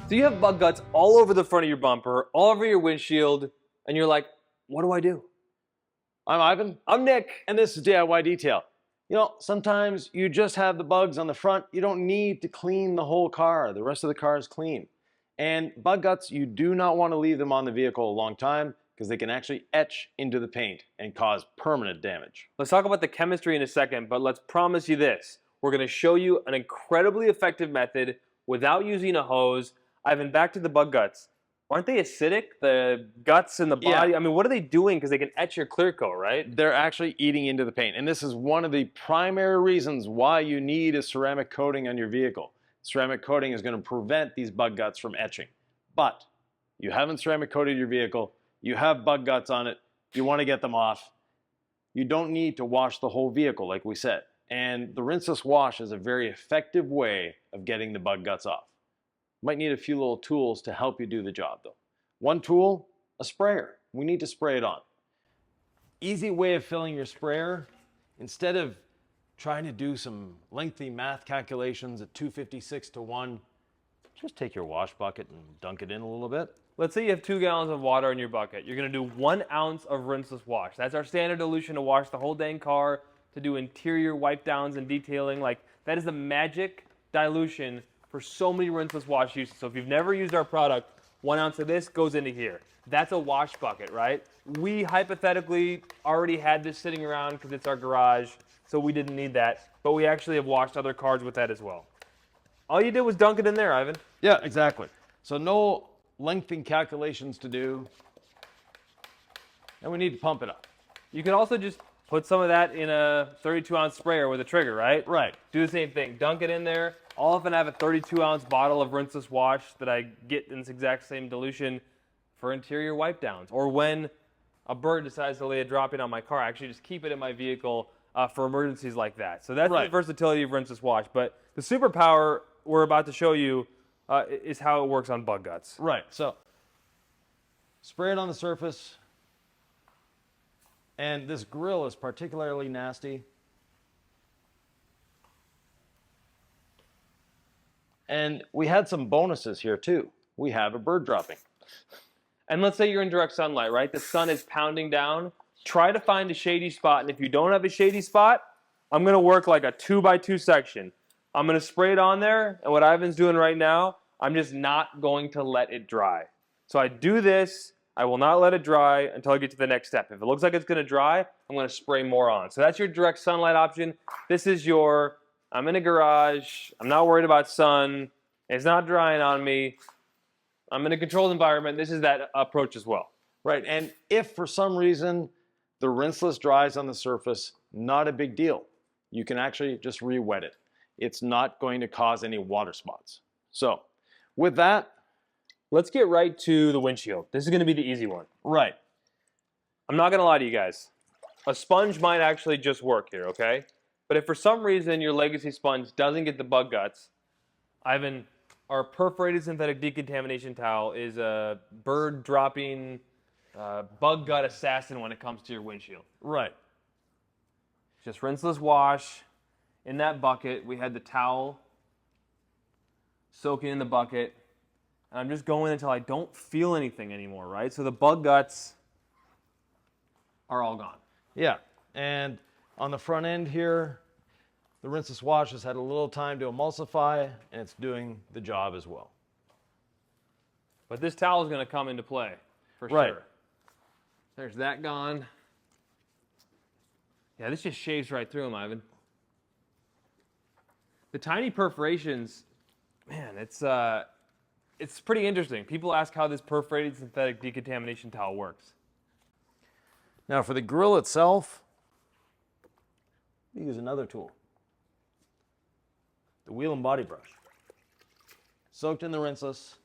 So you have bug guts all over the front of your bumper, all over your windshield, and you're like, what do I do? I'm Ivan. I'm Nick. And this is DIY Detail. You know, sometimes you just have the bugs on the front. You don't need to clean the whole car. The rest of the car is clean. And bug guts, you do not want to leave them on the vehicle a long time because they can actually etch into the paint and cause permanent damage. Let's talk about the chemistry in a second, but let's promise you this. We're going to show you an incredibly effective method without using a hose. Ivan, back to the bug guts. Aren't they acidic, the guts in the body? Yeah. I mean, what are they doing? Because they can etch your clear coat, right? They're actually eating into the paint. And this is one of the primary reasons why you need a ceramic coating on your vehicle. Ceramic coating is going to prevent these bug guts from etching. But you haven't ceramic coated your vehicle, you have bug guts on it, you want to get them off. You don't need to wash the whole vehicle like we said. And the rinseless wash is a very effective way of getting the bug guts off. Might need a few little tools to help you do the job though. One tool, a sprayer. We need to spray it on. Easy way of filling your sprayer, instead of trying to do some lengthy math calculations at 256 to 1, just take your wash bucket and dunk it in a little bit. Let's say you have 2 gallons of water in your bucket. You're going to do 1 ounce of rinseless wash. That's our standard dilution to wash the whole dang car, to do interior wipe downs and detailing. Like, that is the magic dilution for so many rinseless wash uses. So if you've never used our product, 1 ounce of this goes into here. That's a wash bucket, right? We hypothetically already had this sitting around because it's our garage, so we didn't need that. But we actually have washed other cars with that as well. All you did was dunk it in there, Ivan. Yeah, exactly. So no lengthy calculations to do. And we need to pump it up. You can also just put some of that in a 32-ounce sprayer with a trigger, right? Right. Do the same thing. Dunk it in there. I'll often have a 32-ounce bottle of rinseless wash that I get in this exact same dilution for interior wipe downs. Or when a bird decides to lay a dropping on my car, I actually just keep it in my vehicle for emergencies like that. So that's the versatility of rinseless wash. But the superpower we're about to show you is how it works on bug guts. Right. So spray it on the surface. And this grill is particularly nasty. And we had some bonuses here too. We have a bird dropping. And let's say you're in direct sunlight, right? The sun is pounding down. Try to find a shady spot. And if you don't have a shady spot, I'm going to work like a 2x2 section. I'm going to spray it on there. And what Ivan's doing right now, I'm just not going to let it dry. So I do this. I will not let it dry until I get to the next step. If it looks like it's going to dry, I'm going to spray more on. So that's your direct sunlight option. This is your, I'm in a garage. I'm not worried about sun. It's not drying on me. I'm in a controlled environment. This is that approach as well. Right. And if for some reason the rinseless dries on the surface, not a big deal. You can actually just re-wet it. It's not going to cause any water spots. So with that, let's get right to the windshield. This is going to be the easy one. Right. I'm not going to lie to you guys. A sponge might actually just work here, okay? But if for some reason your legacy sponge doesn't get the bug guts, Ivan, our perforated synthetic decontamination towel is a bird dropping bug gut assassin when it comes to your windshield. Right. Just rinseless wash in that bucket. We had the towel soaking in the bucket. And I'm just going until I don't feel anything anymore, right? So the bug guts are all gone. Yeah. And on the front end here, the rinseless wash has had a little time to emulsify, and it's doing the job as well. But this towel is going to come into play, for sure. There's that gone. Yeah, this just shaves right through them, Ivan. The tiny perforations, man, it's pretty interesting. People ask how this perforated synthetic decontamination towel works. Now for the grill itself, we use another tool. The wheel and body brush. Soaked in the rinseless,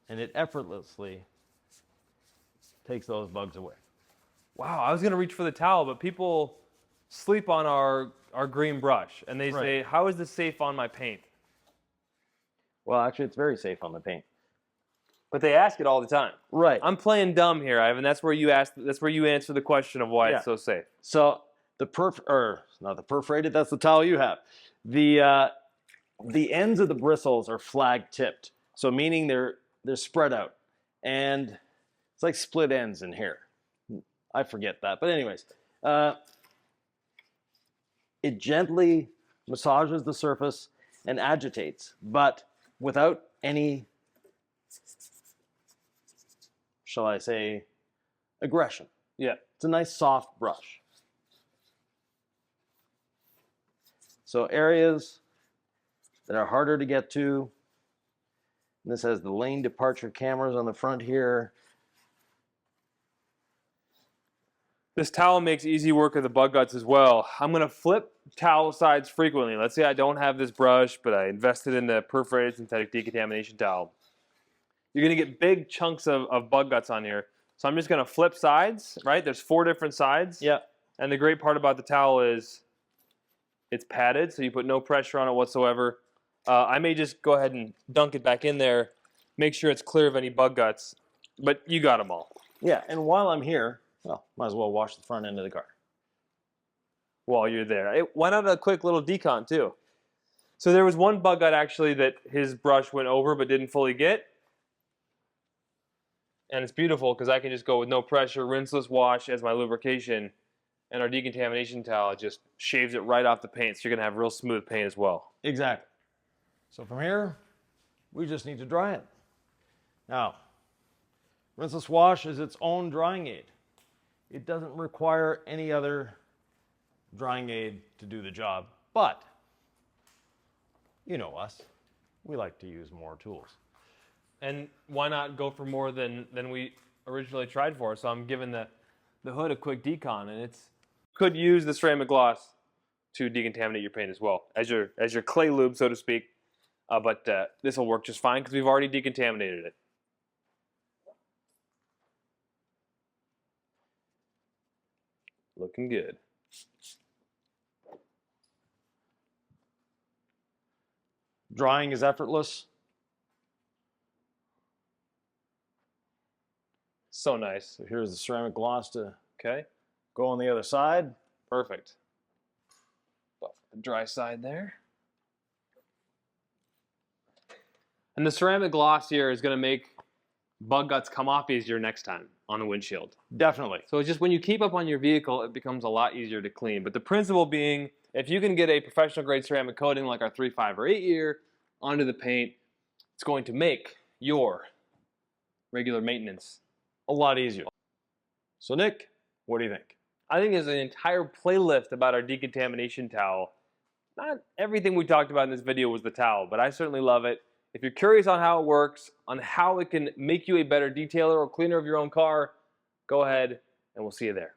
and it effortlessly takes those bugs away. Wow, I was going to reach for the towel, but people sleep on our green brush, and they say, how is this safe on my paint? Well, actually, it's very safe on the paint. But they ask it all the time. Right. I'm playing dumb here, Ivan. That's where you answer the question of why it's so safe. So not the perforated, that's the towel you have. The ends of the bristles are flag tipped. So meaning they're spread out. And it's like split ends in here. I forget that. But anyways, it gently massages the surface and agitates, but without any, shall I say, aggression. Yeah. It's a nice soft brush. So areas that are harder to get to. This has the lane departure cameras on the front here. This towel makes easy work of the bug guts as well. I'm going to flip towel sides frequently. Let's say I don't have this brush, but I invested in the perforated synthetic decontamination towel. You're going to get big chunks of bug guts on here. So I'm just going to flip sides, right? There's 4 different sides. Yeah. And the great part about the towel is it's padded, so you put no pressure on it whatsoever. I may just go ahead and dunk it back in there, make sure it's clear of any bug guts, but you got them all. Yeah, and while I'm here, well, might as well wash the front end of the car. While you're there. Why not a quick little decon too? So there was one bug gut actually that his brush went over but didn't fully get. And it's beautiful because I can just go with no pressure, rinseless wash as my lubrication, and our decontamination towel just shaves it right off the paint, so you're going to have real smooth paint as well. Exactly. So from here, we just need to dry it. Now, rinseless wash is its own drying aid. It doesn't require any other drying aid to do the job, but you know us, we like to use more tools. And why not go for more than we originally tried for? So I'm giving the hood a quick decon, and it's could use the ceramic gloss to decontaminate your paint as well as your clay lube, so to speak. But this will work just fine because we've already decontaminated it. Looking good. Drying is effortless. So nice. So here's the ceramic gloss to Okay. go on the other side. Perfect. Buff the dry side there. And the ceramic gloss here is going to make bug guts come off easier next time on the windshield. Definitely. So it's just when you keep up on your vehicle, it becomes a lot easier to clean. But the principle being, if you can get a professional grade ceramic coating like our 3, 5, or 8 year onto the paint, it's going to make your regular maintenance A lot easier. So Nick, what do you think? I think there's an entire playlist about our decontamination towel. Not everything we talked about in this video was the towel, but I certainly love it. If you're curious on how it works, on how it can make you a better detailer or cleaner of your own car, go ahead and we'll see you there.